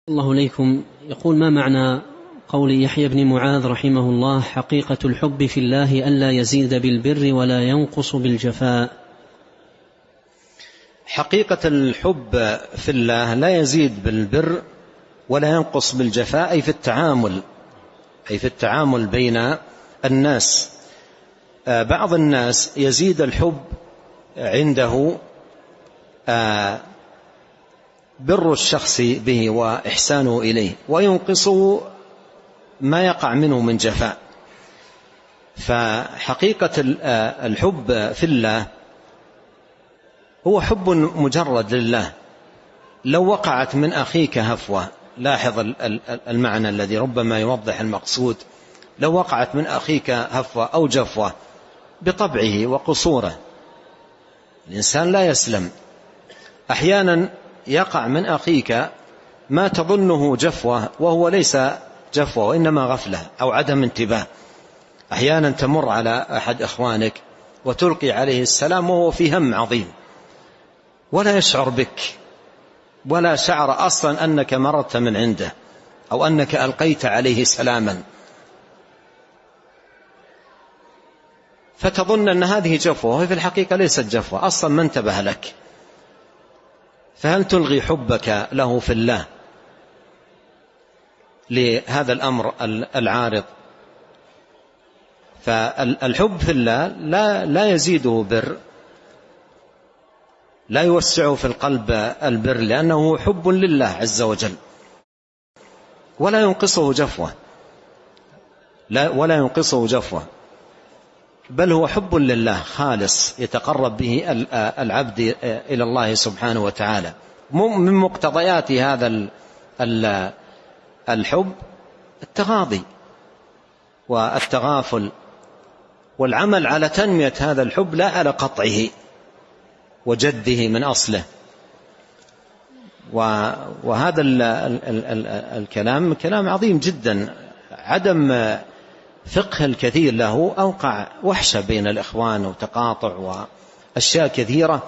الله إليكم. يقول: ما معنى قول يحيى بن معاذ رحمه الله: حقيقة الحب في الله ألا يزيد بالبر ولا ينقص بالجفاء؟ حقيقة الحب في الله لا يزيد بالبر ولا ينقص بالجفاء، أي في التعامل بين الناس. بعض الناس يزيد الحب عنده بر الشخص به وإحسانه إليه، وينقصه ما يقع منه من جفاء. فحقيقة الحب في الله هو حب مجرد لله. لو وقعت من أخيك هفوة، لاحظ المعنى الذي ربما يوضح المقصود، لو وقعت من أخيك هفوة أو جفوة بطبعه وقصوره، الإنسان لا يسلم. أحيانا يقع من أخيك ما تظنه جفوة وهو ليس جفوة وإنما غفلة أو عدم انتباه. أحيانا تمر على أحد إخوانك وتلقي عليه السلام وهو في هم عظيم ولا يشعر بك، ولا شعر أصلا أنك مررت من عنده أو أنك ألقيت عليه سلاما، فتظن أن هذه جفوة وهي في الحقيقة ليست جفوة، أصلا ما انتبه لك. فهل تلغي حبك له في الله لهذا الأمر العارض؟ فالحب في الله لا يزيده بر، لا يوسعه في القلب البر، لأنه حب لله عز وجل، ولا ينقصه جفوة، بل هو حب لله خالص يتقرب به العبد إلى الله سبحانه وتعالى. من مقتضيات هذا الحب التغاضي والتغافل والعمل على تنمية هذا الحب، لا على قطعه وجده من أصله. وهذا الكلام كلام عظيم جدا. عدم فقه الكثير له أوقع وحشة بين الإخوان وتقاطع وأشياء كثيرة.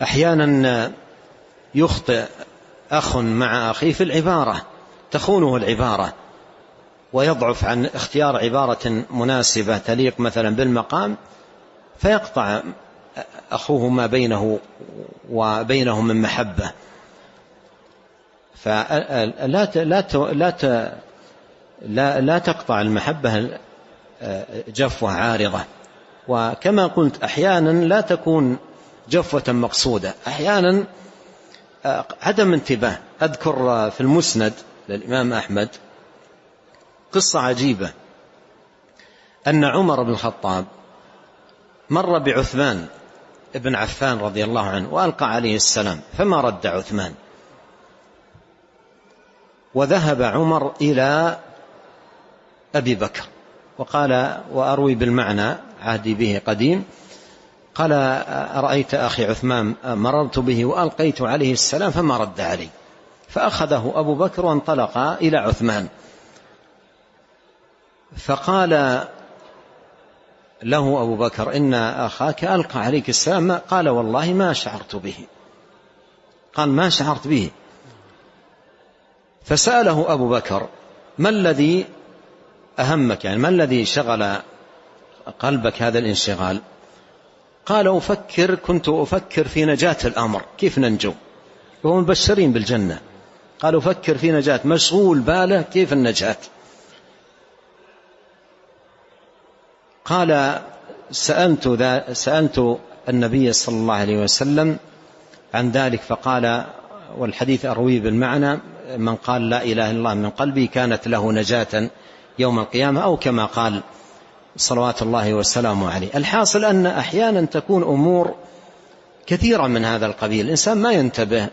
أحيانا يخطئ أخ مع أخيه في العبارة، تخونه العبارة ويضعف عن اختيار عبارة مناسبة تليق مثلا بالمقام، فيقطع أخوه ما بينه وبينه من محبة. لا تقطع المحبة جفوة عارضة. وكما قلت أحيانا لا تكون جفوة مقصودة، أحيانا عدم انتباه. أذكر في المسند للإمام أحمد قصة عجيبة، أن عمر بن الخطاب مر بعثمان ابن عفان رضي الله عنه وألقى عليه السلام فما رد عثمان، وذهب عمر إلى أبي بكر وقال، وأروي بالمعنى عهدي به قديم، قال: أرأيت أخي عثمان مررت به وألقيت عليه السلام فما رد علي. فأخذه أبو بكر وانطلق إلى عثمان، فقال له أبو بكر: إن أخاك ألقى عليك السلام. قال: والله ما شعرت به. قال: ما شعرت به. فسأله أبو بكر: ما الذي أهمك، يعني ما الذي شغل قلبك هذا الانشغال؟ قال: كنت أفكر في نجاة الأمر، كيف ننجو، وهم مبشرين بالجنة. قال: أفكر في نجاة، مشغول باله كيف النجاة. قال: سألت النبي صلى الله عليه وسلم عن ذلك فقال، والحديث أرويه بالمعنى: من قال لا إله إلا الله من قلبي كانت له نجاة يوم القيامة، أو كما قال صلوات الله وسلامه عليه. الحاصل أن أحيانا تكون أمور كثيرة من هذا القبيل، الإنسان ما ينتبه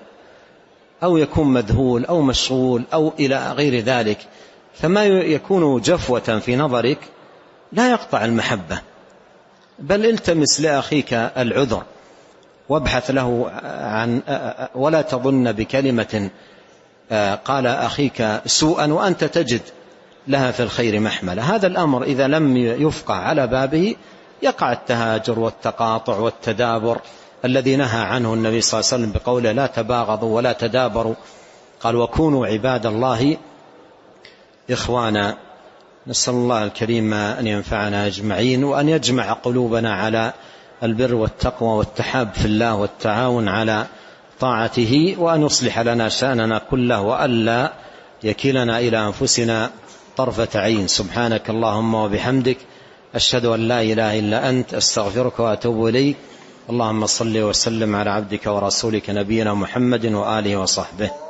أو يكون مذهول أو مشغول أو إلى غير ذلك، فما يكون جفوة في نظرك لا يقطع المحبة، بل التمس لأخيك العذر وابحث له عن، ولا تظن بكلمة قال أخيك سوءا وأنت تجد لها في الخير محملة. هذا الأمر إذا لم يفقع على بابه يقع التهاجر والتقاطع والتدابر الذي نهى عنه النبي صلى الله عليه وسلم بقوله: لا تباغضوا ولا تدابروا. قال وكونوا عباد الله إخوانا. نسأل الله الكريم أن ينفعنا أجمعين، وأن يجمع قلوبنا على البر والتقوى والتحاب في الله والتعاون على طاعته، وأن يصلح لنا شأننا كله، وألا يكلنا إلى أنفسنا طرفة عين. سبحانك اللهم وبحمدك، أشهد أن لا إله إلا أنت، أستغفرك وأتوب إليك. اللهم صل وسلم على عبدك ورسولك نبينا محمد وآله وصحبه.